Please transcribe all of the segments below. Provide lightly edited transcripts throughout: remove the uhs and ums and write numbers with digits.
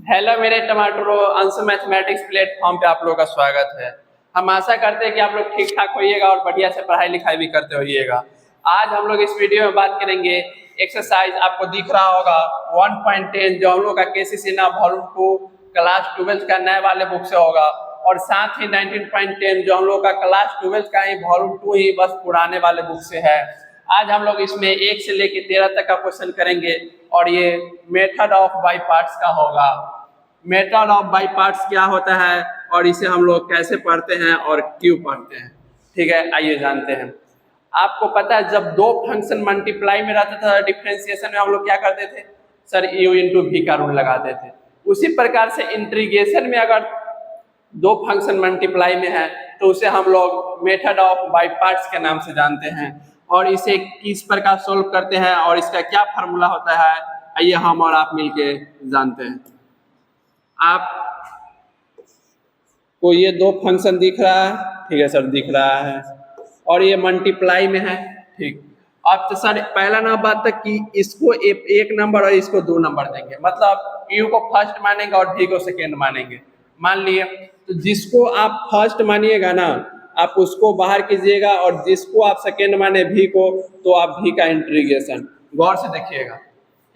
Hello मेरे टमाटरों, Anshu mathematics platform पे आप लोगों का स्वागत है। हम आशा करते हैं कि आप लोग ठीक ठाक होइएगा और बढ़िया से पढ़ाई लिखाई भी करते होइएगा। आज हम लोग इस वीडियो में बात करेंगे एक्सरसाइज, आपको दिख रहा होगा 1.10 जो हम लोग का केसीसी ना वॉल्यूम 2 क्लास 12 का नए वाले बुक से होगा, और साथ ही 19.10 जो हम लोग का क्लास 12 का ही वॉल्यूम 2 ही बस पुराने वाले बुक से है। आज हम लोग इसमें 1 से लेकर 13 तक का क्वेश्चन करेंगे और ये मेथड ऑफ बाई पार्ट्स का होगा। मेथड ऑफ बाई पार्ट्स क्या होता है और इसे हम लोग कैसे पढ़ते हैं और क्यों पढ़ते हैं, ठीक है, आइए जानते हैं। आपको पता है जब दो फंक्शन मल्टीप्लाई में रहता था डिफरेंशिएशन में हम लोग क्या करते थे सर, u इंटू वी का रूल लगाते थे। उसी प्रकार से इंटीग्रेशन में अगर दो फंक्शन मल्टीप्लाई में है तो उसे हम लोग मेथड ऑफ बाई पार्ट्स के नाम से जानते हैं। और इसे किस प्रकार सोल्व करते हैं और इसका क्या फार्मूला होता है, आइए हम और आप मिलके जानते हैं। आप को ये दो फंक्शन दिख रहा है, ठीक है सर, दिख रहा है, और ये मल्टीप्लाई में है, ठीक। अब तो सर पहला ना बात तक कि इसको एक नंबर और इसको 2 नंबर देंगे, मतलब u को फर्स्ट मानेंगे और v को सेकेंड मानेंगे। मान लिए तो जिसको आप फर्स्ट मानिएगा ना आप उसको बाहर कीजिएगा, और जिसको आप सेकेंड माने v को तो आप v का इंटीग्रेशन गौर से देखिएगा।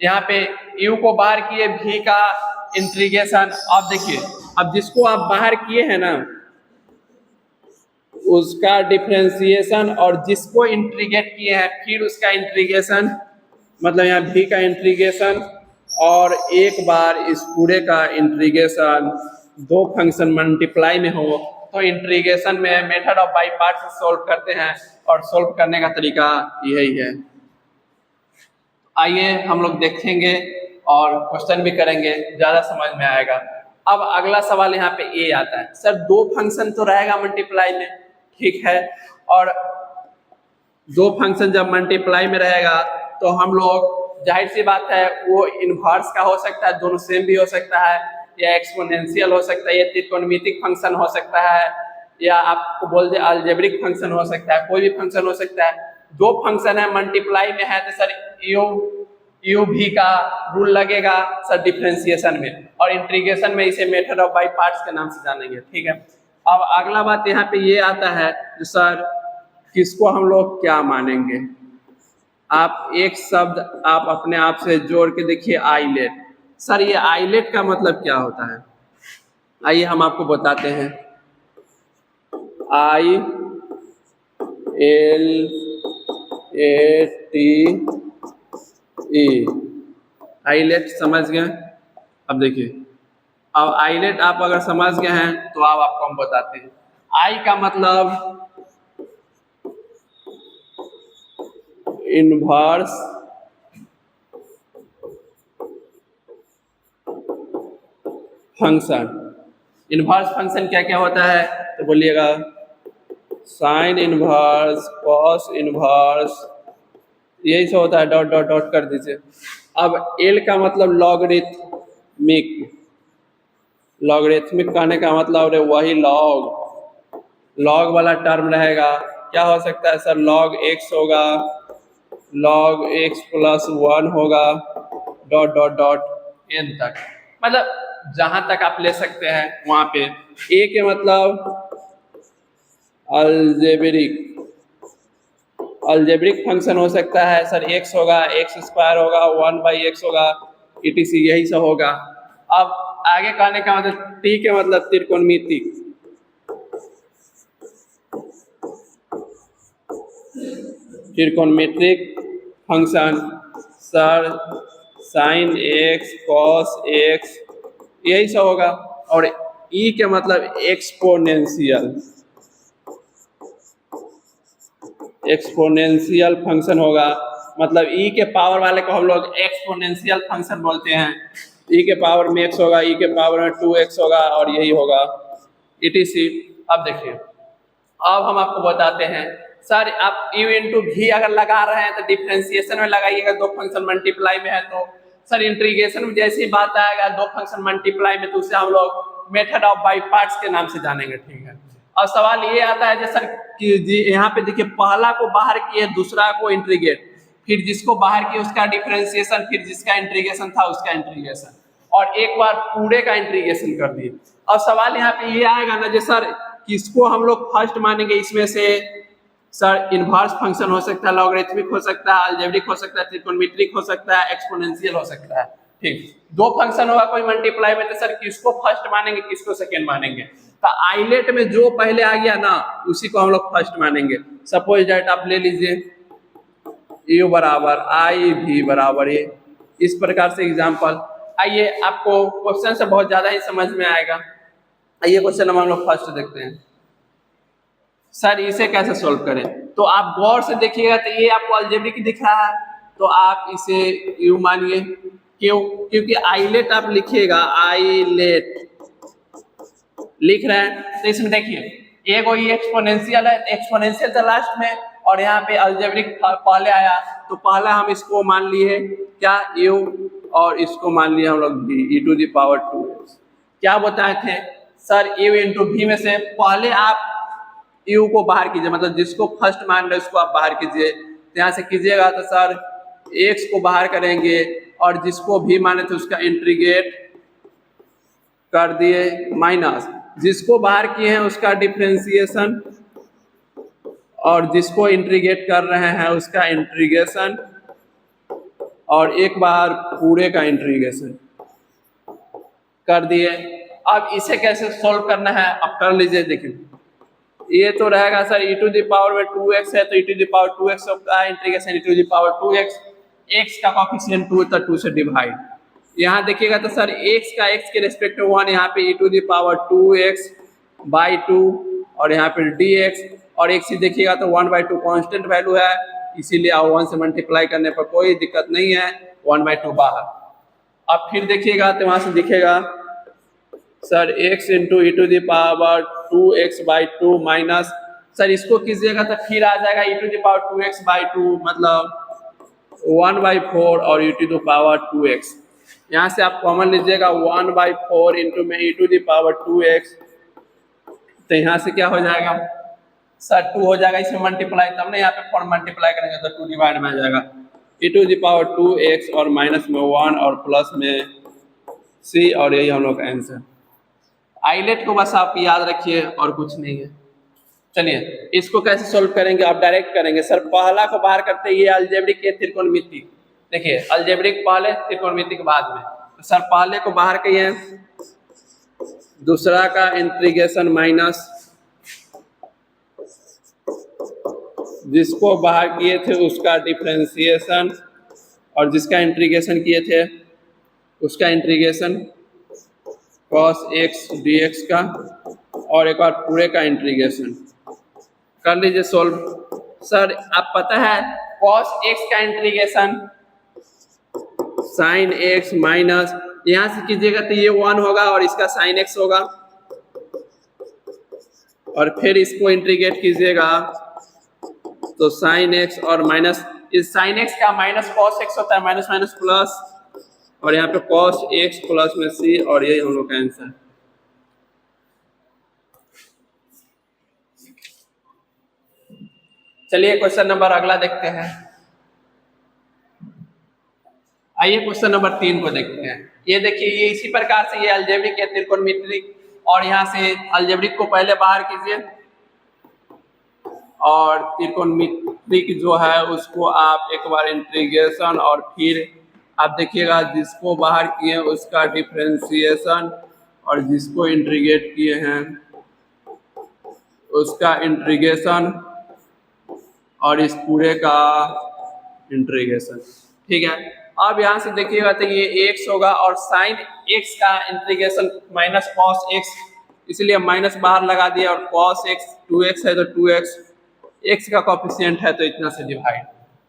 यहाँ पे u को बाहर किए, v का इंटीग्रेशन। अब देखिए, अब जिसको आप बाहर किए हैं ना उसका डिफरेंशिएशन, और जिसको इंटीग्रेट किए हैं फिर उसका इंटीग्रेशन, मतलब यहाँ v का इंटीग्रेशन और एक बार इस पूरे का इंटीग्रेशन। दो फंक्शन मल्टीप्लाई में हो तो इंटीग्रेशन में मेथड ऑफ बाई पार्ट्स से सोल्व करते हैं, और सोल्व करने का तरीका यही है। आइए हम लोग देखेंगे और क्वेश्चन भी करेंगे, ज़्यादा समझ में आएगा। अब अगला सवाल यहाँ पे ए आता है, सर दो फंक्शन तो रहेगा मल्टीप्लाई में, ठीक है, और दो फंक्शन जब मल्टीप्लाई में रहेगा तो हम लोग जाहिर सी बात है वो इनवर्स का हो सकता है, दोनों सेम भी हो सकता है, या एक्सपोनेंशियल हो सकता है, या त्रिकोणमितिक फंक्शन हो सकता है, या आपको बोल दे अलजेब्रिक फंक्शन हो सकता है, कोई भी फंक्शन हो सकता है। दो फंक्शन है मल्टीप्लाई में है तो सर यू भी का रूल लगेगा सर डिफरेंशिएशन में, और इंटीग्रेशन में इसे मेथड ऑफ बाई पार्ट्स के नाम से जानेंगे, ठीक है। अब अगला बात यहाँ पे ये आता है जो सर किसको हम लोग क्या मानेंगे। आप एक शब्द आप अपने आप से जोड़ के देखिए, आइलेट। सर ये आइलेट का मतलब क्या होता है, आइए हम आपको बताते हैं। I L A T E, आइलेट समझ गए। अब देखिए, अब आइलेट आप अगर समझ गए हैं तो अब आपको हम बताते हैं। आई का मतलब इनवर्स फंक्शन। इनवर्स फंक्शन क्या क्या होता है तो बोलिएगा, साइन इनवर्स, कॉस इनवर्स, यही सब होता है, डॉट डॉट डॉट कर दीजिए। अब एल का मतलब लॉगरिथमिक, लॉगरिथमिक कहने का मतलब है वही लॉग वाला टर्म रहेगा। क्या हो सकता है सर, लॉग एक्स होगा, लॉग एक्स प्लस 1 होगा, डॉट डॉट डॉट एन तक, मतलब जहां तक आप ले सकते हैं वहां पे। ए के मतलब अलजेब्रिक फंक्शन हो सकता है सर, एक्स होगा, एक्स स्क्वायर होगा, 1/x होगा, etc, यही सब होगा। अब आगे कहने का मतलब टी के मतलब त्रिकोणमितिक, त्रिकोणमेट्रिक function sir, sine x, cos x, यही सब होगा। और ई के मतलब एक्सपोनेंशियल, एक्सपोनेंशियल फंक्शन होगा, मतलब ई के पावर वाले को हम लोग एक्सपोनेंशियल फंक्शन बोलते हैं। ई के पावर में एक्स होगा, ई के पावर में 2x होगा, और यही होगा etc। अब देखिए, अब हम आपको बताते हैं सर, आप u इंटू भी अगर लगा रहे हैं तो डिफरेंशिएशन में लगाइएगा, दो फंक्शन मल्टीप्लाई में है तो। सर इंटीग्रेशन में जैसी बात आएगा दो फंक्शन मल्टीप्लाई में तो उसे हम लोग मेथड ऑफ बाई पार्ट्स के नाम से जानेंगे, ठीक है। और सवाल ये आता है सर कि यहाँ पे देखिए, पहला को बाहर किए, दूसरा को इंटीग्रेट, फिर जिसको बाहर किए उसका डिफरेंशिएशन, फिर जिसका इंटीग्रेशन था उसका इंटीग्रेशन। और एक बार पूरे का इंटीग्रेशन कर दिए। अब सवाल यहाँ पे ये आएगा ना जी सर किसको हम लोग फर्स्ट मानेंगे इसमें से? सर इनवर्स फंक्शन हो सकता है, लॉगरिथमिक हो सकता है, अलजेब्रिक हो सकता है, त्रिकोणमितिक हो सकता है, एक्सपोनेंशियल हो सकता है। ठीक, दो फंक्शन होगा कोई मल्टीप्लाई में, तो सर किसको फर्स्ट मानेंगे किसको सेकेंड मानेंगे? तो आइलेट में जो पहले आ गया ना उसी को हम लोग फर्स्ट मानेंगे। सपोज डेट आप ले लीजिए u बराबर आई भी बराबर ए, इस प्रकार से एग्जाम्पल। आइए आपको क्वेश्चन से बहुत ज्यादा ही समझ में आएगा। आइए क्वेश्चन हम लोग फर्स्ट देखते हैं। सर इसे कैसे सोल्व करें? तो आप गौर से देखिएगा तो ये आपको अलजेब्रिक दिख रहा है, तो आप इसे u मानिए। क्यों? क्योंकि आइलेट आप लिखिएगा, आइलेट लिख रहे हैं तो इसमें देखिए एक ये एक्सपोनेंशियल है, एक्सपोनेंशियल था लास्ट में, और यहाँ पे अलजेब्रिक पहले आया, तो पहला हम इसको मान लिए क्या u, और इसको मान लिया हम लोग v, e to the power 2x। क्या बताए थे सर? u इंटू v में से पहले आप u को बाहर कीजिए, मतलब जिसको फर्स्ट मान रहे उसको आप बाहर कीजिए। तो यहाँ से कीजिएगा तो सर x को बाहर करेंगे और जिसको v माने थे उसका इंटीग्रेट कर दिए, माइनस जिसको बाहर किए हैं उसका डिफरेंशिएशन, और जिसको इंटीग्रेट कर रहे हैं उसका इंटीग्रेशन, और एक बार पूरे का इंटीग्रेशन कर दिए। अब इसे कैसे सॉल्व करना है अब कर लीजिए। देखिए ये तो रहेगा sir e to the power में 2x है, तो e to the power 2x का integration e to the power 2x, x का कोएफिशिएंट 2 तो 2 से डिवाइड। यहाँ देखिएगा तो सर x का x के रेस्पेक्ट में 1, यहाँ पे e to the power 2x by 2, और यहाँ पे dx, और x ही देखिएगा तो 1/2 कांस्टेंट वैल्यू है, इसीलिए 1 से मल्टीप्लाई करने पर कोई दिक्कत नहीं है, 1/2 बाहर। अब फिर देखिएगा तो वहां से दिखेगा sir x into e to the power 2x by 2 minus, sir इसको कीजिएगा तो फिर आ जाएगा e to the power 2x by 2, मतलब 1/4 और e to the power 2x। यहाँ से आप कॉमन लीजिएगा 1/4 इंटू में e to the power 2x, तो यहाँ से क्या हो जाएगा सर 2 हो जाएगा, इसमें मल्टीप्लाई, तब ना यहाँ पे 4 मल्टीप्लाई करेंगे तो 2 डिवाइड में आ जाएगा, e to the power 2x और माइनस में 1 और प्लस में c, और यही हम लोग का आंसर। आइलेट को बस आप याद रखिए और कुछ नहीं है। चलिए इसको कैसे सोल्व करेंगे? आप डायरेक्ट करेंगे। सर पहला को बाहर करते ये अलजेब्रिक ये त्रिकोणमितिक, देखिए अलजेब्रिक पहले त्रिकोणमितिक बाद में, तो सर पहले को बाहर किए, दूसरा का इंटीग्रेशन माइनस, जिसको बाहर किए थे उसका डिफरेंशिएशन, और जिसका इंटीग्रेशन किए थे उसका इंटीग्रेशन cos x dx का, और एक बार पूरे का इंटीग्रेशन कर लीजिए सोल्व। सर आप पता है cos x का इंटीग्रेशन sin x माइनस, यहाँ से कीजिएगा तो ये 1 होगा और इसका sin x होगा, और फिर इसको इंटीग्रेट कीजिएगा तो sin x और माइनस, इस sin x का माइनस cos x होता है, माइनस माइनस प्लस, और यहाँ पे cos x प्लस में c, और यही हम लोग का आंसर। चलिए क्वेश्चन नंबर अगला देखते हैं। आइए क्वेश्चन नंबर 3 को देखते हैं। ये देखिए ये इसी प्रकार से ये अलजेब्रिक है त्रिकोणमितिक, और यहाँ से अलजेब्रिक को पहले बाहर कीजिए, और त्रिकोणमितिक जो है उसको आप एक बार इंटीग्रेशन, और फिर आप देखिएगा जिसको बाहर किए हैं उसका डिफरेंशिएशन, और जिसको इंटीग्रेट किए हैं उसका इंटीग्रेशन, और इस पूरे का इंटीग्रेशन। ठीक है, अब यहाँ से देखिएगा तो ये x होगा, और साइन x का इंटीग्रेशन माइनस cos x, इसलिए माइनस बाहर लगा दिया, और cos x 2x है तो 2x, x का कोएफिशिएंट है तो इतना से डिवाइड,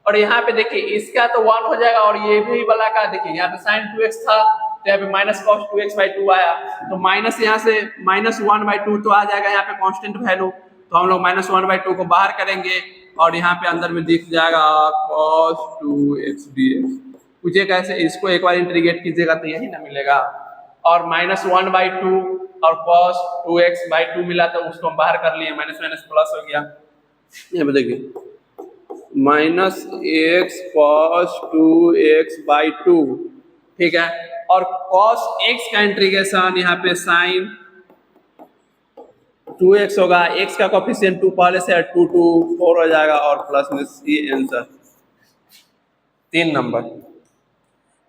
और यहाँ पे देखिए इसका तो 1 हो जाएगा, और ये भी वाला का देखिए यहाँ पे sin 2x था तो यहाँ पे माइनस cos 2x बाई 2 आया, तो माइनस यहाँ से माइनस 1/2 तो आ जाएगा यहाँ पे कांस्टेंट वैल्यू, तो हम लोग माइनस 1/2 को बाहर करेंगे, और यहाँ पे अंदर में दिख जाएगा cos 2x dx। पूछिए कैसे? इसको एक बार इंटीग्रेट कीजिएगा तो यही ना मिलेगा, और माइनस 1/2 और cos 2x बाई 2 मिला तो उसको हम बाहर कर लिए, माइनस माइनस प्लस हो गया। यहाँ पे देखिए minus x cos 2x by 2, ठीक है, और cos x का इंटीग्रेशन यहाँ पे sin 2x होगा, x का कोफिशिएंट 2 पहले से 2 2 4 हो जाएगा और प्लस में c आंसर 3 नंबर।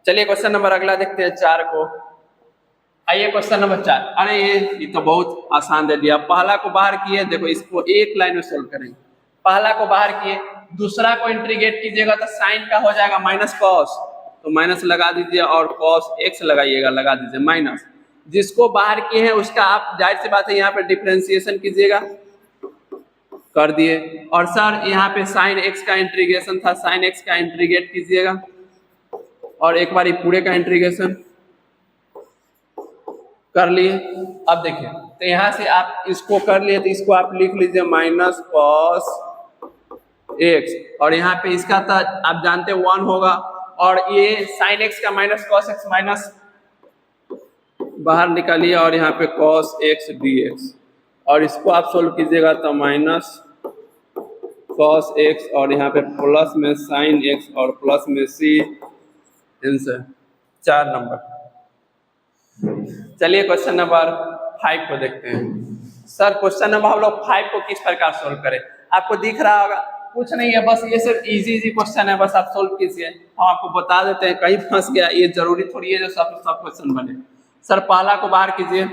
चलिए क्वेश्चन नंबर अगला देखते हैं 4 को। आइए क्वेश्चन नंबर 4। अरे ये तो बहुत आसान दे दिया। पहला को बाहर किए, देखो इसको एक लाइन में सोल्व करेंगे। पहला को बाहर किए, दूसरा को इंटीग्रेट कीजिएगा तो साइन का हो जाएगा माइनस कॉस, तो माइनस लगा दीजिए और कॉस एक्स लगाइएगा, लगा दीजिए माइनस। जिसको बाहर किए हैं उसका आप जाहिर सी बात है यहाँ पे डिफरेंशिएशन कीजिएगा, कर दिए। और सर यहाँ पे साइन एक्स का इंटीग्रेशन था, साइन एक्स का इंटीग्रेट कीजिएगा और एक बार पूरे का इंटीग्रेशन कर लिए। अब देखिए तो यहाँ से आप इसको कर लिए तो इसको आप लिख लीजिए माइनस कॉस एक्स, और यहाँ पे इसका था आप जानते 1 होगा, और ये साइन एक्स का माइनस कॉस एक्स माइनस बाहर निकालिए और यहाँ पे कॉस एक्स डी एक्स, और इसको आप सोल्व कीजिएगा तो माइनस कॉस एक्स और यहाँ पे प्लस में साइन एक्स और प्लस में सी आंसर 4 नंबर। चलिए क्वेश्चन नंबर 5 को देखते हैं। सर क्वेश्चन नंबर हम लोग 5 को किस प्रकार सोल्व करें? आपको दिख रहा होगा, कुछ नहीं है, बस ये सिर्फ इजी क्वेश्चन है, बस आप सोल्व कीजिए। हम आपको बता देते हैं, कहीं फंस गया ये जरूरी थोड़ी है जो सब क्वेश्चन बने। सर पहला को बाहर कीजिए,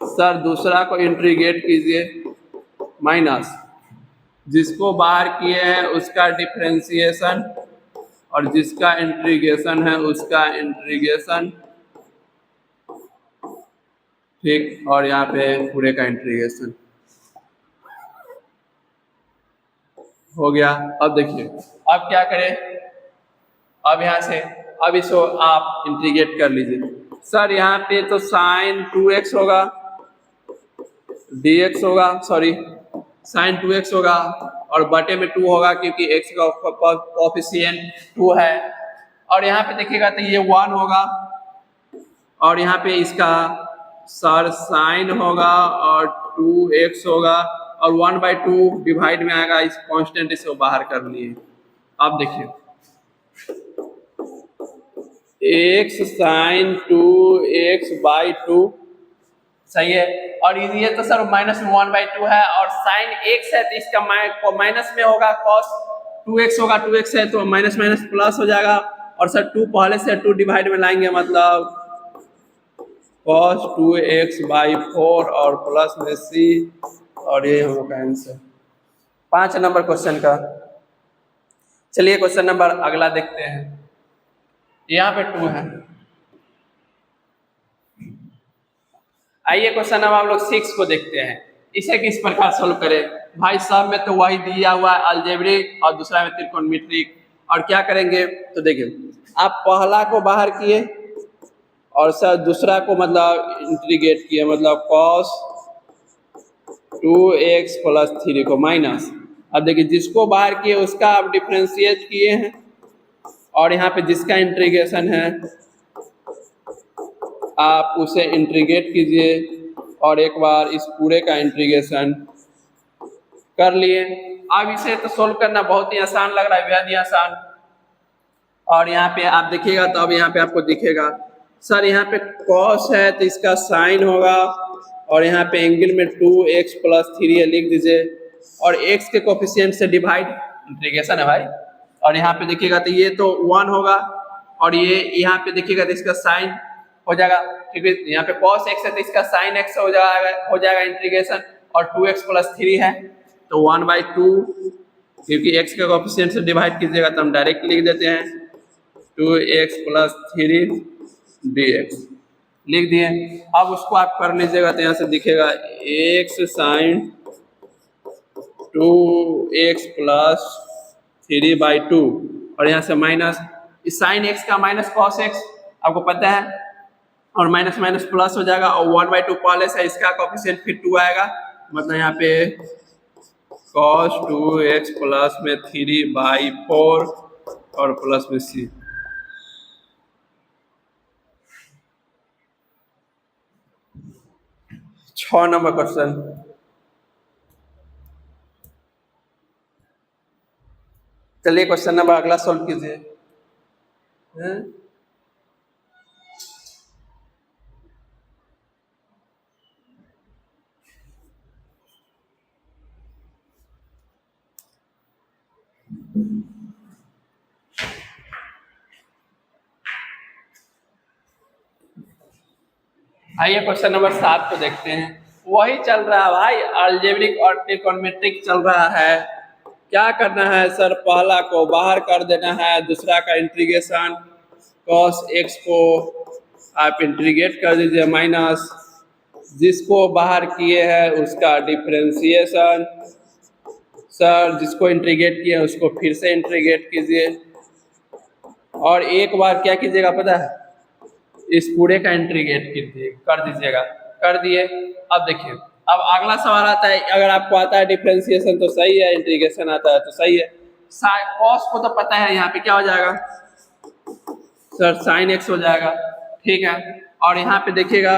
सर दूसरा को इंटीग्रेट कीजिए माइनस, जिसको बाहर किए हैं उसका डिफरेंशिएशन और जिसका इंटीग्रेशन है उसका इंटीग्रेशन, ठीक, और यहाँ पे पूरे का इंटीग्रेशन हो गया। अब देखिए अब क्या करें, अब यहाँ से अब इसको आप इंटीग्रेट कर लीजिए। सर यहाँ पे तो साइन 2x होगा, dx होगा, सॉरी साइन 2x होगा और बटे में 2 होगा क्योंकि x का कोफिशिएंट 2 है, और यहाँ पे देखिएगा तो ये 1 होगा और यहाँ पे इसका सर साइन होगा और 2x होगा और 1/2 डिवाइड में आएगा, इस कांस्टेंट इसको बाहर कर लिए। अब देखिए x साइन 2x/2 सही है, और ये तो सर माइनस में 1/2 है और साइन x है तो इसका माइनस में होगा, कॉस 2x होगा, 2x है तो माइनस माइनस प्लस हो जाएगा, और सर 2 पहले से 2 डिवाइड में लाएंगे मतलब cos 2x/4 और प्लस में c, और ये हम लोग का आंसर 5 नंबर क्वेश्चन का। चलिए क्वेश्चन नंबर अगला देखते हैं। यहाँ पे 2 है। आइए क्वेश्चन नंबर हम लोग 6 को देखते हैं। इसे किस प्रकार सोल्व करें? भाई सब में तो वही दिया हुआ है अलजेब्रिक और दूसरा में त्रिकोणमितिक, और क्या करेंगे तो देखिए आप पहला को बाहर किए और सर दूसरा को मतलब इंटीग्रेट किए, मतलब cos 2x + 3 को माइनस। अब देखिए जिसको बाहर किए उसका आप डिफरेंशिएट किए हैं और यहाँ पे जिसका इंटीग्रेशन है आप उसे इंटीग्रेट कीजिए और एक बार इस पूरे का इंटीग्रेशन कर लिए। अब इसे तो सोल्व करना बहुत ही आसान लग रहा है, बेहद ही आसान। और यहाँ पे आप देखिएगा तो अब यहाँ पे आपको दिखेगा सर यहाँ पे कॉस है तो इसका साइन होगा और यहाँ पे एंगल में 2x + 3 है, लिख दीजिए, और x के कोफिशिएंट से डिवाइड, इंटीग्रेशन है भाई, और यहाँ पे देखिएगा तो ये तो 1 होगा और ये यहाँ पे देखिएगा तो इसका साइन हो जाएगा क्योंकि यहाँ पे cos x है तो इसका sin x हो जाएगा इंटीग्रेशन, और 2x + 3 है तो 1/2 क्योंकि x के कोफिशिएंट से डिवाइड कीजिएगा तो हम डायरेक्ट लिख देते हैं 2x + 3 dx, लिख दिए। अब उसको आप कर लीजिएगा तो यहाँ से दिखेगा x sin 2x + 3/2 और यहाँ से माइनस साइन x का माइनस cos x आपको पता है, और माइनस माइनस प्लस हो जाएगा और 1/2 पहले से इसका कोफिशिएंट फिर 2 आएगा, मतलब यहाँ पे cos 2x प्लस में 3/4 और प्लस में c। छह नंबर क्वेश्चन। चलिए क्वेश्चन नंबर अगला सोल्व कीजिए। हैं? आइए क्वेश्चन नंबर 7 को देखते हैं। वही चल रहा है भाई, अलजेब्रिक और ट्रिगोनोमेट्रिक चल रहा है। क्या करना है सर, पहला को बाहर कर देना है, दूसरा का इंटीग्रेशन cos x को आप इंटीग्रेट कर दीजिए माइनस, जिसको बाहर किए हैं उसका डिफरेंशिएशन, सर जिसको इंटीग्रेट किए उसको फिर से इंटीग्रेट कीजिए, और एक बार क्या कीजिएगा पता है, इस पूरे का इंटीग्रेट कर दीजिएगा। कर दिए। अब देखिए, अब अगला सवाल आता है, अगर आपको आता है डिफरेंशिएशन तो सही है, इंटीग्रेशन आता है तो सही है। कॉस को तो पता है, यहाँ पे क्या हो जाएगा सर, साइन एक्स हो जाएगा, ठीक है। और यहाँ पे देखिएगा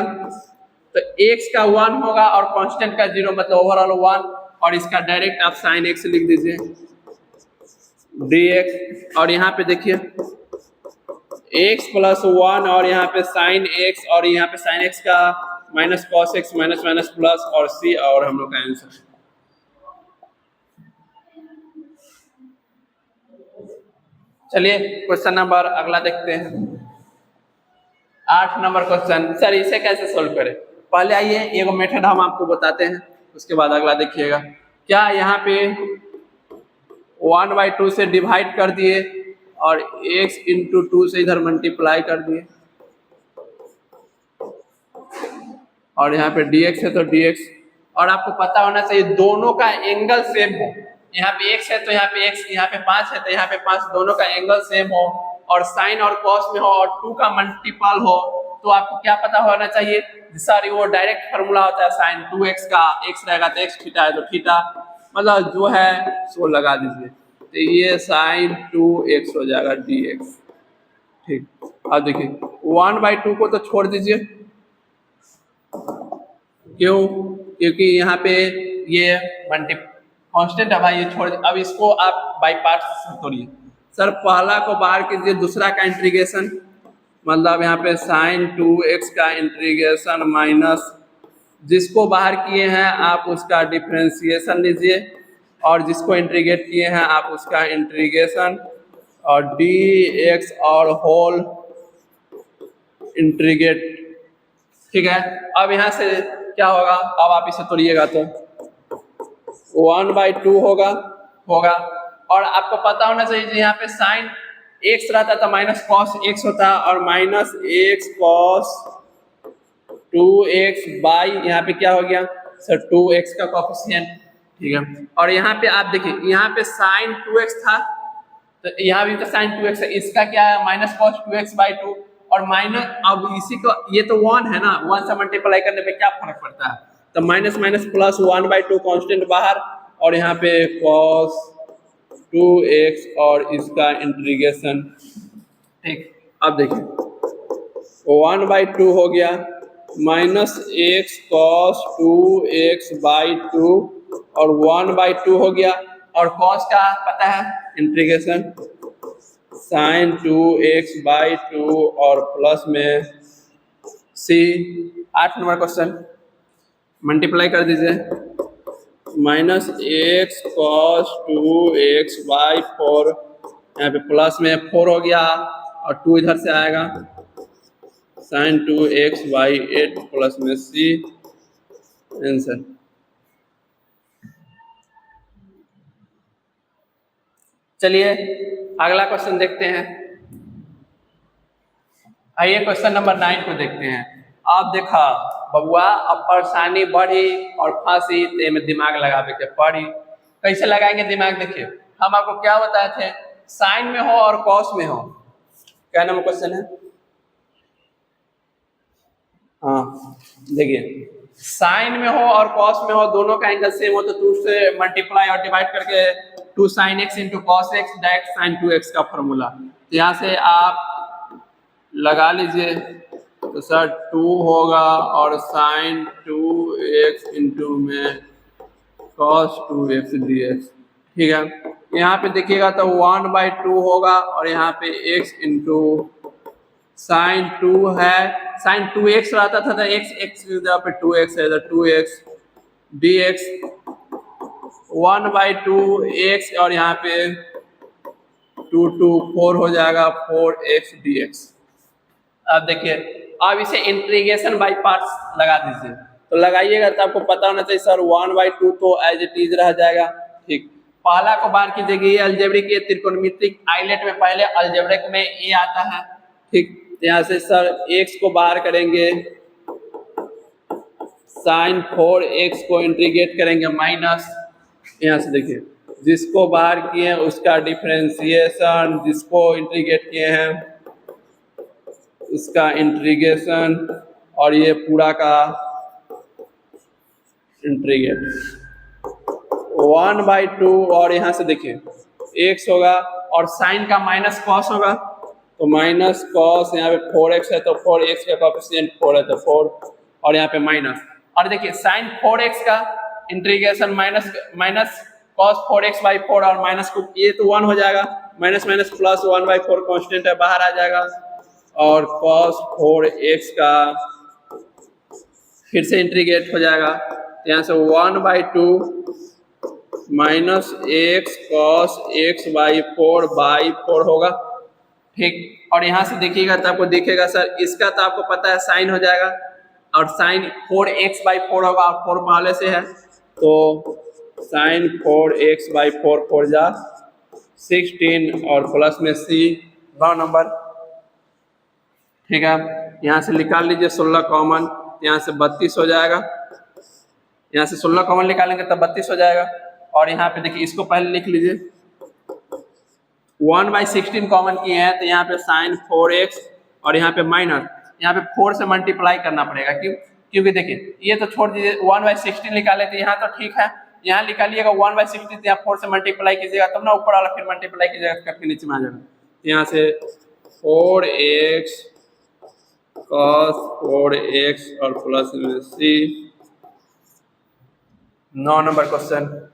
तो एक्स का 1 होगा और कांस्टेंट का 0, मतलब ओवरऑल 1, और इसका डायरेक्ट आप साइन एक्स लिख दीजिए dx, और यहाँ पे देखिए x प्लस 1 और यहाँ पे साइन x, और यहाँ पे साइन x का minus cos x minus minus plus, और c, और हम लोग का आंसर। चलिए क्वेश्चन नंबर अगला देखते हैं। 8 नंबर क्वेश्चन। सर इसे कैसे सोल्व करें, पहले आइए एक मेथड हम आपको बताते हैं, उसके बाद अगला देखिएगा। क्या यहाँ पे 1/2 से डिवाइड कर दिए और x इंटू 2 से इधर मल्टीप्लाई कर दिए, और यहाँ पे dx है तो dx, और आपको पता होना चाहिए दोनों का एंगल सेम हो। यहाँ पे x है तो यहाँ पे x, यहाँ पे 5 है तो यहाँ पे 5, दोनों का एंगल सेम हो, और साइन और कॉस में हो, और 2 का मल्टीपल हो, तो आपको क्या पता होना चाहिए सर, वो डायरेक्ट फार्मूला होता है साइन 2x का, x रहेगा तो x, थीटा है तो थीटा, मतलब जो है सो लगा दीजिए, तो ये साइन 2x हो जाएगा dx, ठीक। अब देखिए 1/2 को तो छोड़ दीजिए, क्यों, क्योंकि यहाँ पे ये कांस्टेंट है भाई, ये छोड़। अब इसको आप बाई पार्ट्स तोड़िए। सर पहला को बाहर कीजिए, दूसरा का इंटीग्रेशन, मतलब यहाँ पे साइन 2x का इंटीग्रेशन माइनस, जिसको बाहर किए हैं आप उसका डिफरेंशिएशन लीजिए, और जिसको इंटीग्रेट किए हैं आप उसका इंटीग्रेशन, और dx और होल इंटीग्रेट, ठीक है। अब यहाँ से क्या होगा, अब आप इसे तोड़िएगा तो 1/2 होगा, और आपको पता होना चाहिए यहाँ पे साइन x रहता था माइनस कॉस x होता, और minus x cos 2x by यहाँ पे क्या हो गया सर 2x का कोफिशिएंट, ठीक है। और यहाँ पे आप देखिए, यहाँ पे साइन 2x था तो यहाँ भी तो साइन 2x है, इसका क्या है माइनस कॉस 2x/2, और माइनस, अब इसी को, ये तो 1 है ना, 1 से मल्टीप्लाई करने पे क्या फर्क पड़ता है, तो माइनस माइनस प्लस 1/2 कांस्टेंट बाहर, और यहाँ पे cos 2x और इसका इंटीग्रेशन, ठीक। अब देखिए 1/2 हो गया, माइनस x cos 2x/2, और 1/2 हो गया, और cos का पता है इंटीग्रेशन साइन 2x/2, और प्लस में c। 8 नंबर क्वेश्चन, मल्टीप्लाई कर दीजिए, माइनस x cos 2x/4, यहाँ पे प्लस में 4 हो गया, और 2 इधर से आएगा, साइन 2x/8 प्लस में c, आंसर। चलिए अगला क्वेश्चन देखते हैं। आइए क्वेश्चन नंबर 9 को देखते हैं। आप देखा बबुआ, अब परेशानी बढ़ी और फांसी, ते में दिमाग लगावे के पड़ी। कैसे लगाएंगे दिमाग, देखिए हम आपको क्या बताए थे, साइन में हो और कॉस में हो। क्या नंबर क्वेश्चन है, हाँ देखिए, साइन में हो और कॉस में हो, दोनों का एंगल सेम हो, तो 2 से मल्टीप्लाई और डिवाइड करके 2 sin x into cos x, direct sine 2x का फॉर्मूला, तो यहाँ से आप लगा लीजिए, तो सर 2 होगा, और साइन 2x इंटू में cos 2x dx, ठीक है। यहाँ पे देखिएगा तो 1/2 होगा और यहाँ पे x इंटू साइन 2 है, साइन 2x रहता था तो x की जगह पे 2x है, 2x dx 1/2 x और यहाँ पे 4 हो जाएगा 4x dx। अब देखिए अब इसे इंटीग्रेशन बाई पार्ट्स लगा दीजिए, तो लगाइएगा तो आपको पता होना चाहिए सर 1/2 तो एज इट इज रह जाएगा। ठीक, पहला को बाहर कीजिएगा, ये अलजेब्रिक ये त्रिकोणमितिक आइलेट में पहले अलजेब्रिक में ये आता है। ठीक, यहाँ से सर x को बाहर करेंगे, साइन 4x को इंटीग्रेट करेंगे माइनस, यहाँ से देखिए जिसको बाहर किए हैं उसका डिफरेंशिएशन, जिसको इंटीग्रेट किए हैं उसका इंटीग्रेशन और ये पूरा का इंटीग्रेट 1/2 और यहाँ से देखिए x होगा और साइन का माइनस कॉस होगा, तो माइनस कॉस यहाँ पे 4x है तो 4x का कोएफिशिएंट 4 है तो 4 और यहाँ पे माइनस, और देखिए साइन 4x का इंटीग्रेशन माइनस कॉस 4x/4 और माइनस को ये तो 1 हो जाएगा, माइनस माइनस प्लस 1/4 कांस्टेंट है बाहर आ जाएगा और cos 4x का फिर से इंटीग्रेट हो जाएगा, तो यहाँ से 1/2 माइनस x cos x/4 होगा। ठीक, और यहाँ से देखिएगा तो आपको दिखेगा सर इसका तो आपको पता है साइन हो जाएगा और साइन 4x/4 होगा और 4 पहले से है, तो साइन 4x/4 4 जा 16 और प्लस में c 9 नंबर। ठीक है, यहाँ से निकाल लीजिए 16 कॉमन, यहाँ से 32 हो जाएगा, यहाँ से 16 कॉमन निकालेंगे तब 32 हो जाएगा और यहाँ पे देखिए इसको पहले लिख लीजिए 1/16 कॉमन किए हैं तो यहाँ पे साइन 4x और यहाँ पे माइनस, यहाँ पे 4 से मल्टीप्लाई करना पड़ेगा, क्योंकि देखिए ये तो छोड़ दीजिए 1/16 निकाले थे यहाँ तो ठीक है, यहाँ निकालिएगा 1/16 तो यहाँ 4 से मल्टीप्लाई कीजिएगा तब ना ऊपर वाला फिर मल्टीप्लाई कीजिएगा करके नीचे में आ जाएगा, यहाँ से 4x cos 4x और प्लस में c 9 नंबर क्वेश्चन।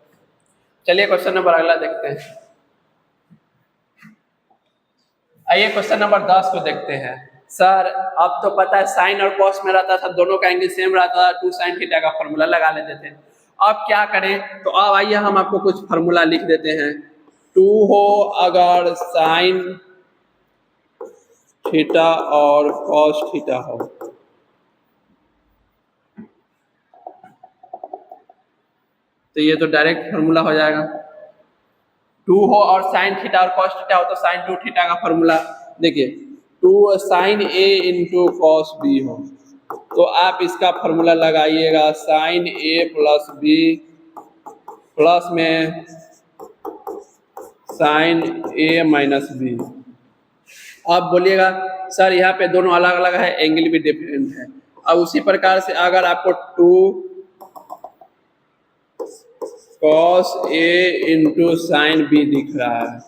चलिए क्वेश्चन नंबर अगला देखते हैं। आइए क्वेश्चन नंबर 10 को देखते हैं। सर अब तो पता है साइन और कॉस में रहता था, दोनों का एंगल सेम रहता था, 2 sin थीटा का फॉर्मूला लगा लेते थे। अब क्या करें, तो अब आइए हम आपको कुछ फॉर्मूला लिख देते हैं। 2 हो अगर साइन थीटा और कॉस थीटा हो, तो ये तो डायरेक्ट फॉर्मूला हो जाएगा। 2 हो और साइन थीटा और कॉस थीटा हो तो साइन 2 थीटा का फॉर्मूला देखिए 2 साइन ए इंटू कॉस बी हो, तो आप इसका फॉर्मूला लगाइएगा साइन ए प्लस बी प्लस में साइन ए माइनस बी। अब बोलिएगा सर यहाँ पे दोनों अलग अलग है, एंगल भी डिफरेंट है। अब उसी प्रकार से अगर आपको 2 cos a into sine B दिख रहा है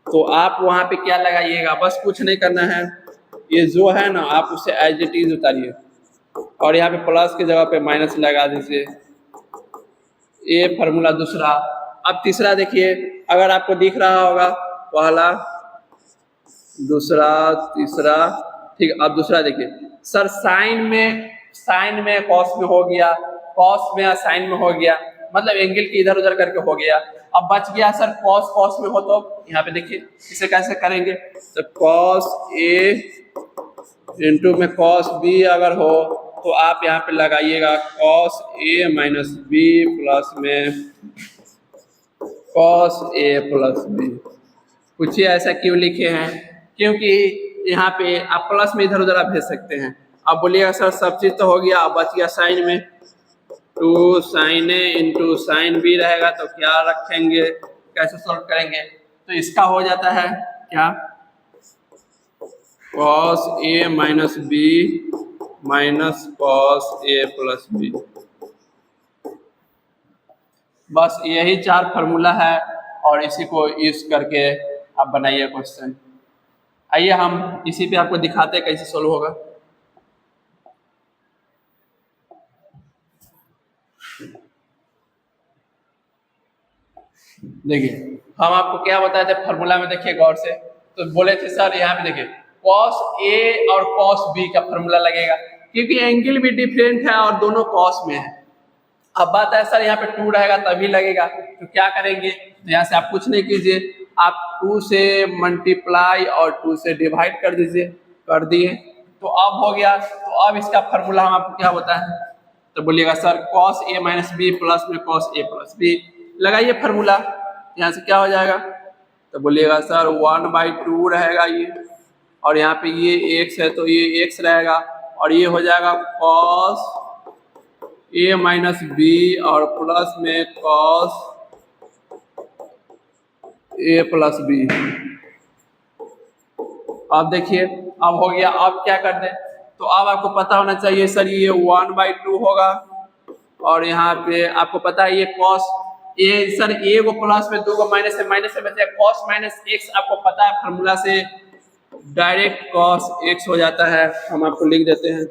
तो आप वहां पे क्या लगाइएगा, बस कुछ नहीं करना है, ये जो है ना आप उसे एज इट इज उतारिए और यहाँ पे प्लस की जगह पे माइनस लगा दीजिए, ये फॉर्मूला दूसरा। अब तीसरा देखिए, अगर आपको दिख रहा होगा पहला दूसरा तीसरा, ठीक। अब दूसरा देखिए सर साइन में कॉस में हो गया, कॉस में साइन में हो गया, मतलब एंगल की इधर उधर करके हो गया। अब बच गया सर कॉस में हो, तो यहाँ पे देखिए इसे कैसे करेंगे, तो कॉस ए इंटू में कॉस बी अगर हो तो आप यहाँ पे लगाइएगा cos A minus B plus में कॉस ए प्लस बी। पूछिए ऐसा क्यों लिखे हैं, क्योंकि यहाँ पे आप प्लस में इधर उधर आप भेज सकते हैं। अब बोलिएगा सर सब चीज तो हो गया, अब बच गया साइन में, 2 साइन ए इंटू साइन बी रहेगा, तो क्या रखेंगे, कैसे सॉल्व करेंगे, तो इसका हो जाता है क्या cos A minus B minus cos A plus B. बस यही 4 फार्मूला है और इसी को यूज करके आप बनाइए क्वेश्चन। आइए हम इसी पे आपको दिखाते हैं कैसे सोल्व होगा। देखिए हम आपको क्या बताए थे फॉर्मूला में, देखिए गौर से, तो बोले थे सर यहाँ पे देखिए कॉस ए और कॉस बी का फॉर्मूला लगेगा, क्योंकि एंगल भी डिफरेंट है और दोनों कॉस में है। अब बात है सर यहाँ पे 2 रहेगा तभी लगेगा, तो क्या करेंगे, तो यहाँ से आप कुछ नहीं कीजिए, आप 2 से मल्टीप्लाई और 2 से डिवाइड कर दीजिए, कर दिए तो अब हो गया। तो अब इसका फॉर्मूला हम आपको क्या होता है, तो बोलिएगा sir cos A minus B plus में कॉस ए प्लस बी, लगाइए फॉर्मूला, यहाँ से क्या हो जाएगा, तो बोलिएगा सर 1/2 रहेगा ये, और यहाँ पे ये x है तो ये x रहेगा, और ये हो जाएगा कॉस ए माइनस बी और प्लस में कॉस ए प्लस बी। अब देखिए अब हो गया, अब क्या कर दें, तो अब आपको पता होना चाहिए सर ये 1/2 होगा, और यहाँ पे आपको पता है ये कॉस ए, सर ए को प्लस में 2 को माइनस से बचे कॉस माइनस एक्स, आपको पता है फॉर्मूला से डायरेक्ट कॉस एक्स हो जाता है। हम आपको लिख देते हैं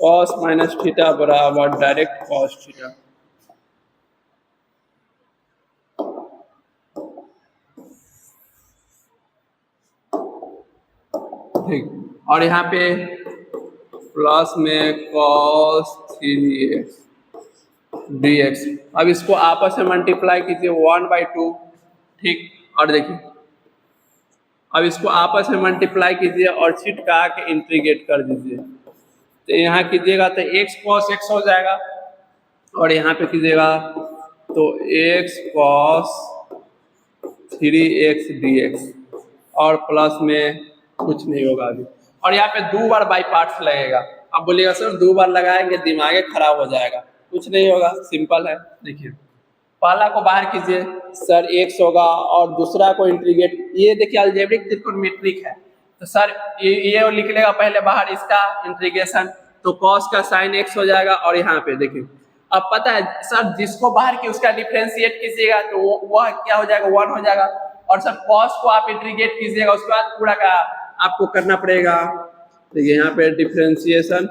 कॉस माइनस थीटा बराबर डायरेक्ट कॉस थीटा। ठीक, और यहाँ पे प्लस में कॉस 3x dx। अब इसको आपस में मल्टीप्लाई कीजिए 1/2, ठीक, और देखिए अब इसको आपस में मल्टीप्लाई कीजिए और छिटका के इंटीग्रेट कर दीजिए, तो यहाँ कीजिएगा तो x cos x हो जाएगा, और यहाँ पे कीजिएगा तो x cos 3x dx, और प्लस में कुछ नहीं होगा अभी, और यहाँ पे 2 बार बाई पार्ट्स लगेगा। अब बोलिएगा सर 2 बार लगाएंगे दिमाग खराब हो जाएगा, कुछ नहीं होगा, सिंपल है। देखिए पहला को बाहर कीजिए सर x होगा, और दूसरा को इंटीग्रेट, ये देखिए अलजेब्रिक त्रिकोणमितिक है, तो सर ये लिख लेगा पहले बाहर इसका इंटीग्रेशन, तो cos का sin x हो जाएगा, और यहाँ पे देखिए अब पता है सर जिसको बाहर की उसका डिफरेंशिएट कीजिएगा तो वह क्या हो जाएगा 1 हो जाएगा, और सर cos को आप इंटीग्रेट कीजिएगा उसके बाद पूरा का आपको करना पड़ेगा। देखिए यहाँ पे डिफरेंशिएशन,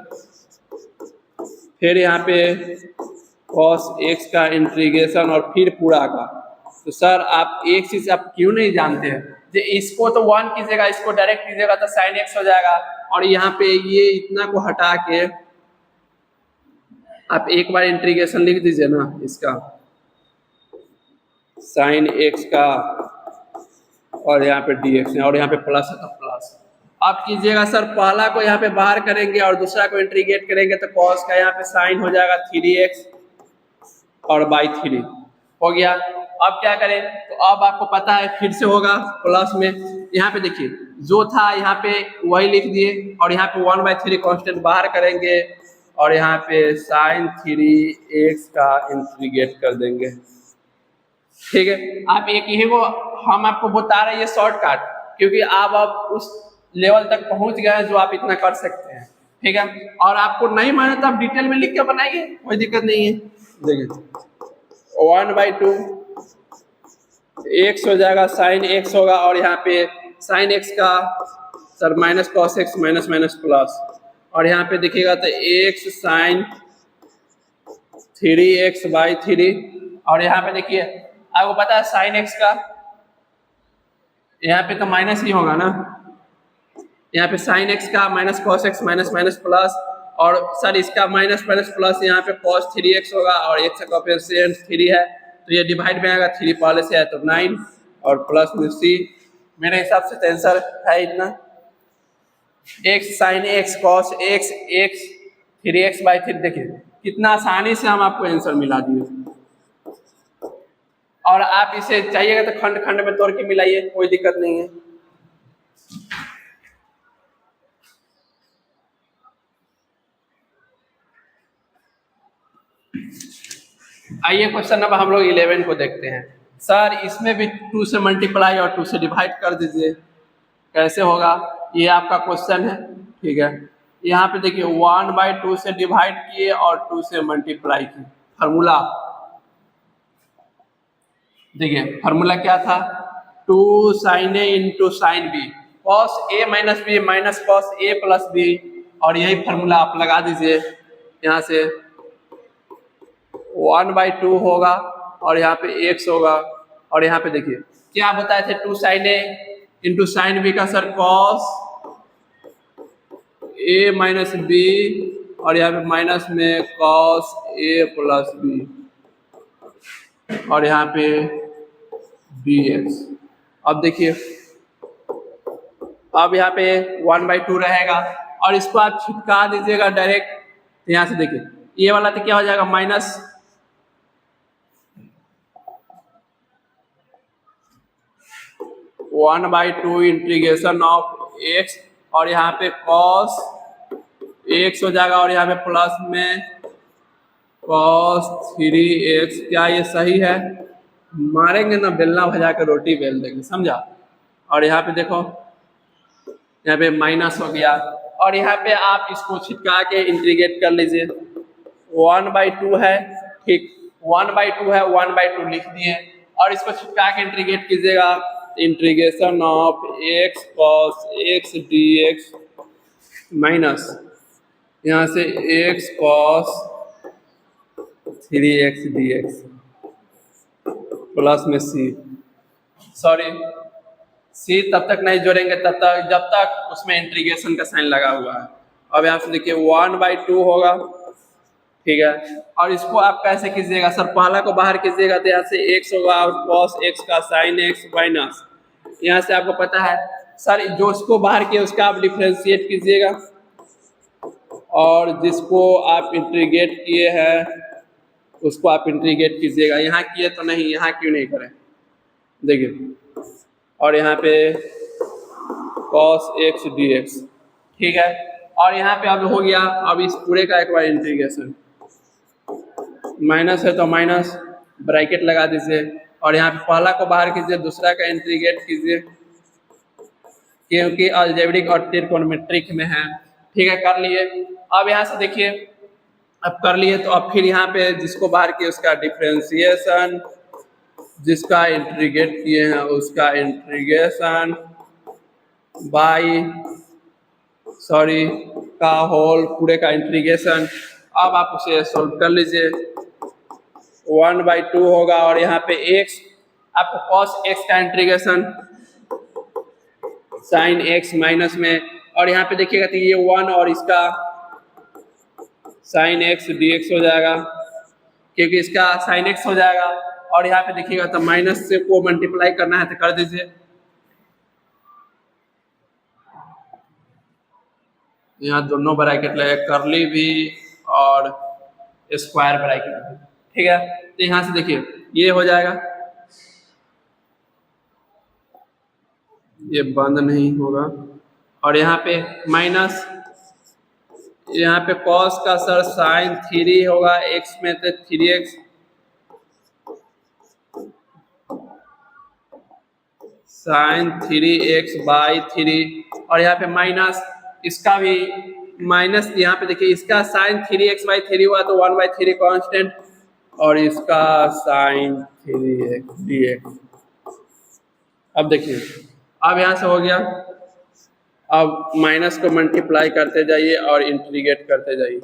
फिर यहाँ पे cos x का इंटीग्रेशन, और फिर पूरा का। तो सर आप एक चीज आप क्यों नहीं जानते हैं, जो इसको तो 1 कीजिएगा, इसको डायरेक्ट कीजिएगा तो sin x हो जाएगा, और यहाँ पे ये इतना को हटा के आप एक बार इंटीग्रेशन लिख दीजिए ना इसका sin x का, और यहाँ पे dx है, और यहाँ पे प्लस है तो प्लस। आप कीजिएगा सर पहला को यहाँ पे बाहर करेंगे और दूसरा को इंटीग्रेट करेंगे, तो cos का यहाँ पे sin हो जाएगा 3x और बाई 3 हो गया। अब क्या करें, तो अब आपको पता है फिर से होगा प्लस में, यहाँ पे देखिए जो था यहाँ पे वही लिख दिए, और यहाँ पे 1/3 कांस्टेंट बाहर करेंगे, और यहाँ पे sin 3x का इंटीग्रेट कर देंगे। ठीक है, आप एक ही को हम आपको बता रहे हैं शॉर्टकट, क्योंकि आप अब उस लेवल तक पहुंच गए हैं जो आप इतना कर सकते हैं। ठीक है, और आपको नहीं माने तो आप डिटेल में लिख के बनाइए, कोई दिक्कत नहीं है। देखिए 1/2 x हो जाएगा, sin x होगा, और यहाँ पे sin x का sir minus cos x minus minus plus, और यहाँ पे देखिएगा तो x sin 3x/3, और यहाँ पे देखिए आपको पता है sin x का यहाँ पे तो माइनस ही होगा ना, यहाँ पे sin x का minus cos x minus minus plus, और सर इसका माइनस माइनस प्लस यहाँ पे cos 3x होगा, और x का कोएफिशिएंट 3 है तो ये डिवाइड में आएगा, 3 पहले से है तो 9, और प्लस में c। मेरे हिसाब से आंसर है इतना, x sin x cos x x 3x/3। देखिए कितना आसानी से हम आपको आंसर मिला दिए, और आप इसे चाहिएगा तो खंड खंड में तोड़ के मिलाइए, कोई दिक्कत नहीं है। आइए क्वेश्चन नंबर हम लोग 11 को देखते हैं। सर इसमें भी 2 से मल्टीप्लाई और 2 से डिवाइड कर दीजिए, कैसे होगा, ये आपका क्वेश्चन है। ठीक है, यहाँ पे देखिए 1/2 से डिवाइड किए और 2 से मल्टीप्लाई किए, फार्मूला देखिए फार्मूला क्या था, 2 sin a into sine B cos a minus B minus cos a plus B, और यही फार्मूला आप लगा दीजिए। यहाँ से 1/2 होगा, और यहाँ पे x होगा, और यहाँ पे देखिए क्या बताए थे, 2 sin A into sine B का sir cos A minus B, और यहाँ पे माइनस में कॉस A प्लस बी, और यहाँ पे dx। अब देखिए अब यहाँ पे 1/2 रहेगा और इसको आप छिटका दीजिएगा डायरेक्ट। तो यहाँ से देखिए ये वाला तो क्या हो जाएगा माइनस 1/2 इंटीग्रेशन ऑफ x, और यहाँ पे cos x हो जाएगा, और यहाँ पे प्लस में cos 3x। क्या ये सही है? मारेंगे ना बेलना भजा के रोटी बेल देंगे, समझा। और यहाँ पे देखो यहाँ पे माइनस हो गया, और यहाँ पे आप इसको छिटका के इंटीग्रेट कर लीजिए। 1/2 है, ठीक 1/2 है, 1/2 लिख दिए, और इसको छिटका के इंटीग्रेट कीजिएगा। Integration of x cos x dx minus यहाँ से x cos 3x dx plus में सॉरी सी तब तक नहीं जोड़ेंगे तब तक जब तक उसमें इंटीग्रेशन का साइन लगा हुआ है। अब यहाँ से देखिए 1/2 होगा, ठीक है। और इसको आप कैसे कीजिएगा सर, पहला को बाहर कीजिएगा तो यहाँ से x होगा और cos x का sin x माइनस, यहाँ से आपको पता है सर जो उसको बाहर किया उसका आप डिफ्रेंशिएट कीजिएगा, और जिसको आप इंटीग्रेट किए हैं उसको आप इंटीग्रेट कीजिएगा। यहाँ किए तो नहीं, यहाँ क्यों नहीं करें, देखिए। और यहाँ पे cos x dx, ठीक है। और यहाँ पे अब हो गया, अब इस पूरे का एक बार इंटीग्रेशन, माइनस है तो माइनस ब्रैकेट लगा दीजिए, और यहाँ पे पहला को बाहर कीजिए, दूसरा का इंटीग्रेट कीजिए, क्योंकि अलजेब्रिक और त्रिकोणमितिक में है, ठीक है। कर लिए। अब यहाँ से देखिए अब कर लिए तो अब फिर यहाँ पे जिसको बाहर किए उसका डिफ्रेंसिएशन, जिसका इंटीग्रेट किए हैं उसका इंटीग्रेशन बाई का होल पूरे का इंटीग्रेशन। अब आप उसे सोल्व कर लीजिए। 1/2 होगा, और यहाँ पे x आपको cos x का इंटीग्रेशन sin x माइनस में, और यहाँ पे देखिएगा तो ये 1 और इसका sin x dx हो जाएगा, क्योंकि इसका sin x हो जाएगा। और यहाँ पे देखिएगा तो माइनस से को मल्टीप्लाई करना है तो कर दीजिए। यहाँ दोनों ब्रैकेट लगे, करली भी और स्क्वायर ब्रैकेट भी, ठीक है। तो यहाँ से देखिए ये हो जाएगा, ये बंद नहीं होगा, और यहाँ पे माइनस, यहाँ पे cos का सर sin 3 होगा, x में तो 3x sin 3x बाई 3, और यहाँ पे माइनस इसका भी माइनस, यहाँ पे देखिए इसका sin 3x बाई 3 हुआ तो 1/3 कांस्टेंट, और इसका sin 3x dx। अब देखिए अब यहाँ से हो गया, अब माइनस को मल्टीप्लाई करते जाइए और इंटीग्रेट करते जाइए।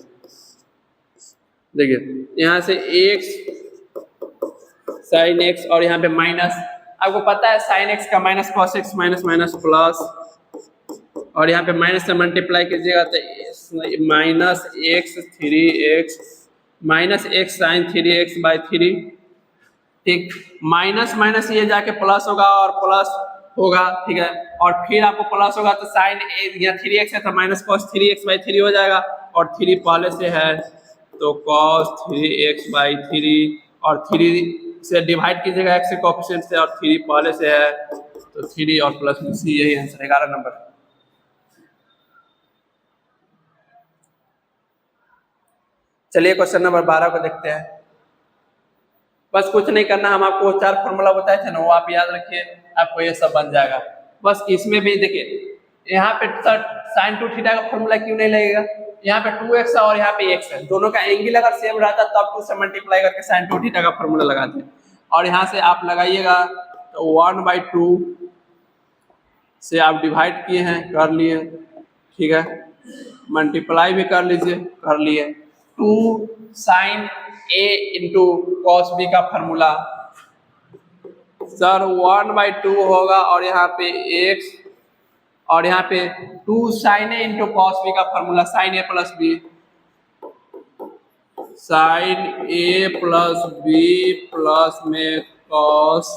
देखिए यहाँ से x sin x, और यहाँ पे माइनस, आपको पता है sin x का minus cos x minus minus plus, और यहाँ पे माइनस से मल्टीप्लाई कीजिएगा तो minus x 3x minus x sin 3x by 3, ठीक। माइनस माइनस ये जाके प्लस होगा और प्लस होगा, ठीक है। और फिर आपको प्लस होगा तो साइन या 3x है तो माइनस cos 3x बाई 3 हो जाएगा, और 3 पहले से है तो cos 3x बाई 3, और 3 से डिवाइड कीजिएगा x के कोएफिशिएंट से, और 3 पहले से है तो 3 और प्लस में c, यही आंसर 11 नंबर। चलिए क्वेश्चन नंबर 12 को देखते हैं। बस कुछ नहीं करना, हम आपको 4 फॉर्मूला बताए थे ना, वो आप याद रखिए, आपको ये सब बन जाएगा। बस इसमें भी देखिए यहाँ पे sin 2 थीटा का फॉर्मूला क्यों नहीं लगेगा, यहाँ पे 2x है और यहाँ पे x है, दोनों का एंगल अगर सेम रहता तब 2 से मल्टीप्लाई करके sin 2 थीटा का फॉर्मूला लगाते हैं, और यहाँ से आप लगाइएगा तो 1/2 से आप डिवाइड किए हैं, कर लिए, ठीक है। मल्टीप्लाई भी कर लीजिए, कर लिए। 2 sin a into cos b का फॉर्मूला सर 1/2 होगा और यहाँ पे x और यहाँ पे 2 sin a into cos B का formula sin a plus B, sin a plus B plus में कॉस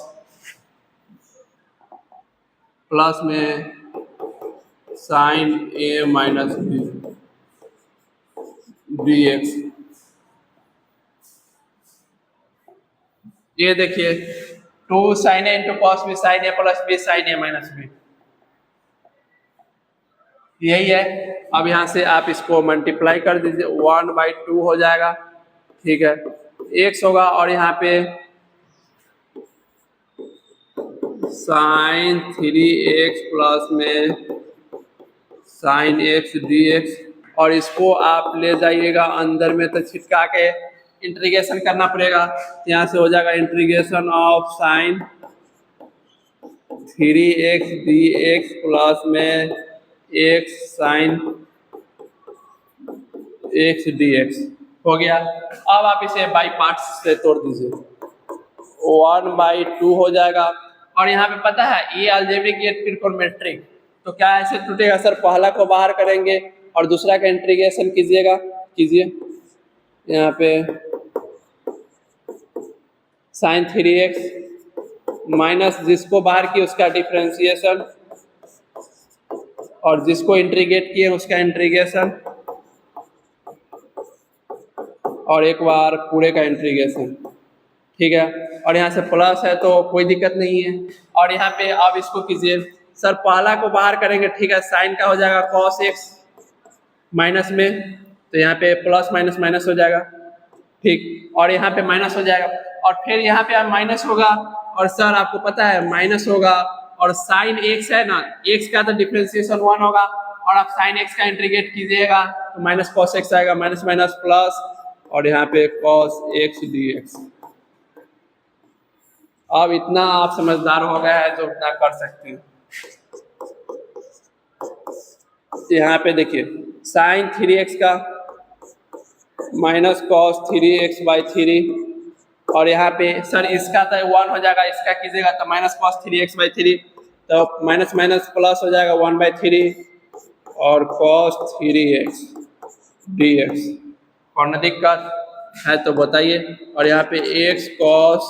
प्लस में sin a minus B dx। ये देखिए 2 sin a into cos B sin a plus B sin a minus B, यही है। अब यहाँ से आप इसको मल्टीप्लाई कर दीजिए, 1/2 हो जाएगा, ठीक है, x होगा और यहाँ पे sin 3x प्लस में sin x dx, और इसको आप ले जाइएगा अंदर में तो छिटका के इंटीग्रेशन करना पड़ेगा। यहाँ से हो जाएगा integration of sin 3x dx plus में x sin x dx हो गया। अब आप इसे बाई पार्ट्स से तोड़ दीजिए, 1/2 हो जाएगा। और यहाँ पे पता है ये अलजेब्रिक ये ट्रिग्नोमेट्रिक, तो क्या ऐसे टूटेगा सर, पहला को बाहर करेंगे और दूसरा का इंटीग्रेशन कीजिए। यहाँ पे sin 3x माइनस जिसको बाहर किए उसका डिफ्रेंसिएशन और जिसको इंटीग्रेट किए उसका इंटीग्रेशन और एक बार पूरे का इंटीग्रेशन, ठीक है। और यहाँ से प्लस है तो कोई दिक्कत नहीं है। और यहाँ पे अब इसको कीजिए सर, पहला को बाहर करेंगे, ठीक है, साइन का हो जाएगा cos x माइनस में, तो यहाँ पे प्लस माइनस माइनस हो जाएगा, ठीक, और यहाँ पे माइनस हो जाएगा और फिर यहाँ पे माइनस होगा और सर आपको पता है माइनस होगा और साइन x है ना, x का तो डिफरेंशिएशन 1 होगा और आप साइन x का इंटीग्रेट कीजिएगा तो माइनस cos x आएगा, माइनस माइनस प्लस और यहाँ पे cos x dx। अब इतना आप समझदार हो गए हैं जो इतना कर सकते हैं। यहाँ पे देखिए साइन 3x का माइनस cos 3x/3 और यहाँ पे सर इसका तो 1 हो जाएगा, इसका कीजिएगा तो माइनस cos 3x/3, तो माइनस माइनस प्लस हो जाएगा 1/3 और cos 3x dx। और न दिक्कत है तो बताइए। और यहाँ पे x cos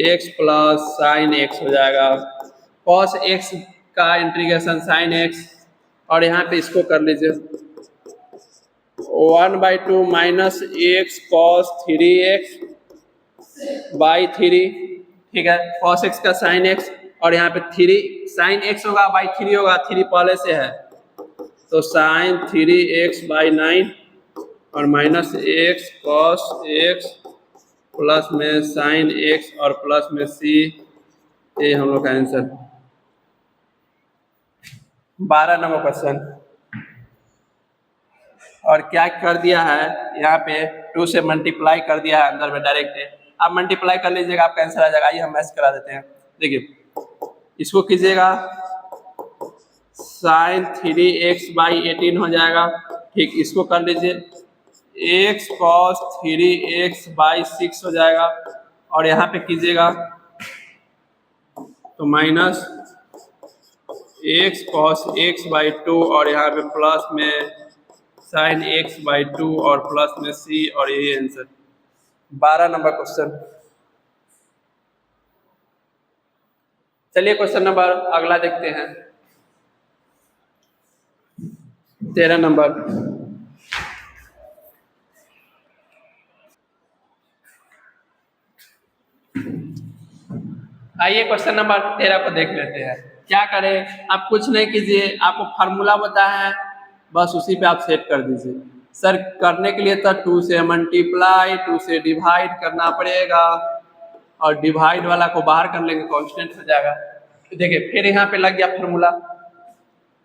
x plus sign x हो जाएगा, cos x का इंटीग्रेशन साइन x और यहाँ पे इसको कर लीजिए 1/2 माइनस x cos 3x/3, ठीक है, cos x का साइन x और यहाँ पे 3 साइन x होगा बाई 3 होगा, 3 पहले से है तो साइन 3x/9 और minus x cos x plus में साइन x और प्लस में c, ये हम लोग का आंसर 12 नंबर क्वेश्चन। और क्या कर दिया है यहाँ पे 2 से मल्टीप्लाई कर दिया है अंदर में डायरेक्ट, आप मल्टीप्लाई कर लीजिएगा आपका आंसर आ जाएगा। आइए हम मैच करा देते हैं, देखिए इसको कीजिएगा साइन 3x/18 हो जाएगा, ठीक, इसको कर लीजिए x cos 3x/6 हो जाएगा और यहाँ पे कीजिएगा तो माइनस x cos x/2 और यहाँ पे प्लस में साइन x/2 और प्लस में c और यही आंसर 12 नंबर क्वेश्चन। चलिए क्वेश्चन नंबर अगला देखते हैं, 13 नंबर। आइए क्वेश्चन नंबर 13 को देख लेते हैं। क्या करें, आप कुछ नहीं कीजिए, आपको फार्मूला बताया है बस उसी पे आप सेट कर दीजिए। सर करने के लिए तो 2 से मल्टीप्लाई 2 से डिवाइड करना पड़ेगा और डिवाइड वाला को बाहर कर लेंगे कांस्टेंट हो जाएगा। देखिए फिर यहाँ पे लग गया फार्मूला,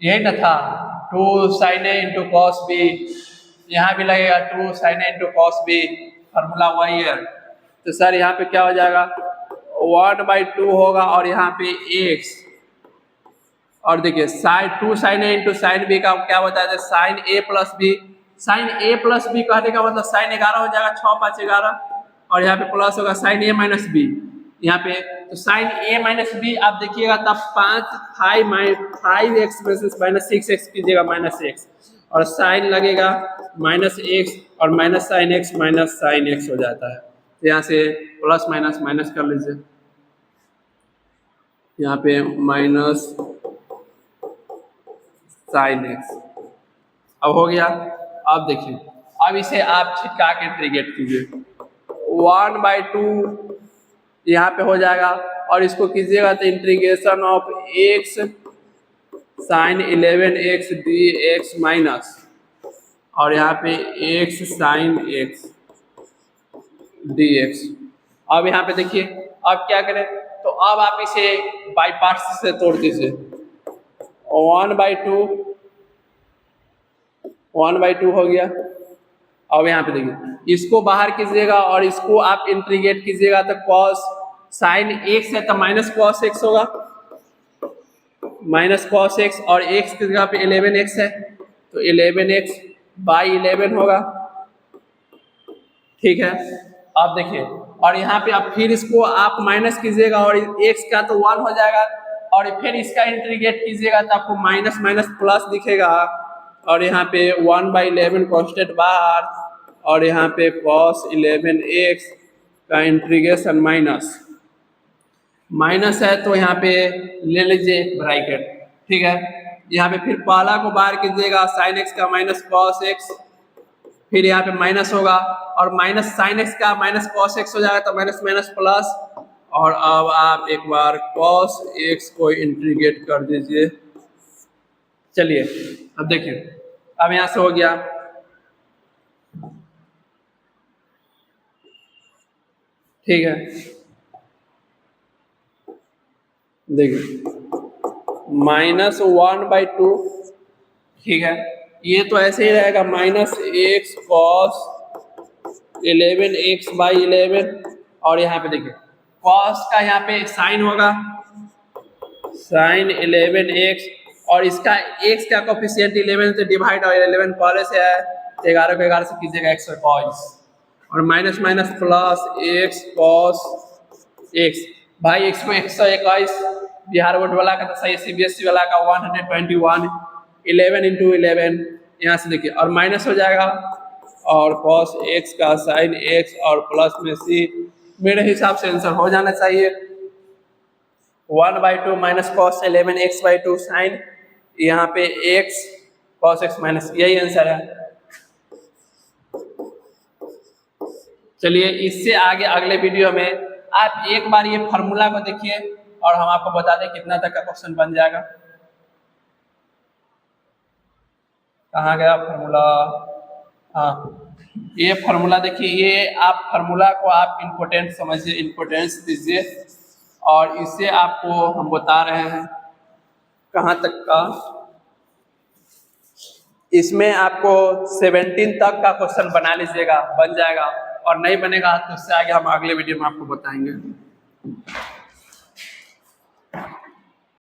यही ना था 2 sin a into cos B, यहाँ भी लगेगा 2 sin a into cos B, formula वही है। तो सर यहाँ पे क्या हो जाएगा 1/2 होगा और यहाँ पे x और देखिए sine 2 sin a into sine B का क्या बताया था sine a plus B, sine a plus B कहने का मतलब साइन 11 हो जाएगा, 6 5 11 और यहाँ पे प्लस होगा साइन a माइनस बी, यहाँ पे तो साइन ए माइनस बी आप देखिएगा तब 5x माइनस 6x कीजिएगा माइनस एक्स, और साइन लगेगा माइनस एक्स और माइनस साइन एक्स हो जाता है। तो यहाँ से प्लस माइनस माइनस कर लीजिए, यहाँ पे माइनस साइन एक्स अब हो गया। अब देखिए अब इसे आप छिटका के इंटीग्रेट कीजिए, 1/2 यहाँ पे हो जाएगा, और इसको कीजिएगा तो integration of x sine 11x dx minus, और यहाँ पे x साइन x dx। अब यहाँ पे देखिए अब क्या करें, तो अब आप इसे बाई पार्ट्स से तोड़ दीजिए, 1/2 हो गया। अब यहाँ पे देखिए इसको बाहर कीजिएगा और इसको आप इंटीग्रेट कीजिएगा तो कॉस साइन एक्स है तो माइनस कॉस एक्स होगा, माइनस कॉस एक्स, और एक्स की जगह पे 11x है तो 11x/11 होगा, ठीक है। अब देखिए और यहाँ पे अब फिर इसको आप माइनस कीजिएगा और x का तो 1 हो जाएगा, और फिर इसका इंटीग्रेट कीजिएगा तो आपको माइनस माइनस प्लस दिखेगा, और यहाँ पे 1/11 कांस्टेंट बाहर, और यहाँ पे cos 11x का इंटीग्रेशन माइनस है तो यहाँ पे ले लीजिए ब्रैकेट, ठीक है। यहाँ पे फिर पहला को बाहर कीजिएगा साइन एक्स का माइनस कॉस एक्स, फिर यहाँ पे माइनस होगा और माइनस साइन एक्स का माइनस कॉस एक्स हो जाएगा तो माइनस माइनस प्लस, और अब आप एक बार कॉस एक्स को इंटीग्रेट कर दीजिए। चलिए अब देखिए अब यहाँ से हो गया, ठीक है। देखिए -1/2, ठीक है, ये तो ऐसे ही रहेगा माइनस एक्स कॉस 11x/11, और यहाँ पे देखिए कॉस का यहाँ पे साइन होगा साइन 11x, और इसका x का कोफिशिएंट 11 से डिवाइड, और 11 पहले से है 11 को 11 से कीजिएगा 121, और minus minus plus x cos x। भाई x को 121 बिहार बोर्ड वाला का तो सही, CBSE वाला का 121, 11 × 11 यहाँ से देखिए, और माइनस हो जाएगा, और cos x का साइन x और प्लस में c। मेरे हिसाब से आंसर हो जाना चाहिए 1/2 माइनस कॉस 11x/2 साइन, यहाँ पे x cos x माइनस, यही आंसर है। चलिए इससे आगे अगले वीडियो में आप एक बार ये फार्मूला को देखिए और हम आपको बता दें कितना तक का क्वेश्चन बन जाएगा। कहाँ गया फार्मूला? हाँ, ये फार्मूला देखिए, ये आप फार्मूला को आप इम्पोर्टेंट समझिए, इम्पोर्टेंस दीजिए, और इससे आपको हम बता रहे हैं कहाँ तक का। इसमें आपको 17 तक का क्वेश्चन बना लीजिएगा, बन जाएगा, और नहीं बनेगा तो उससे आगे हम अगले वीडियो में आपको बताएंगे।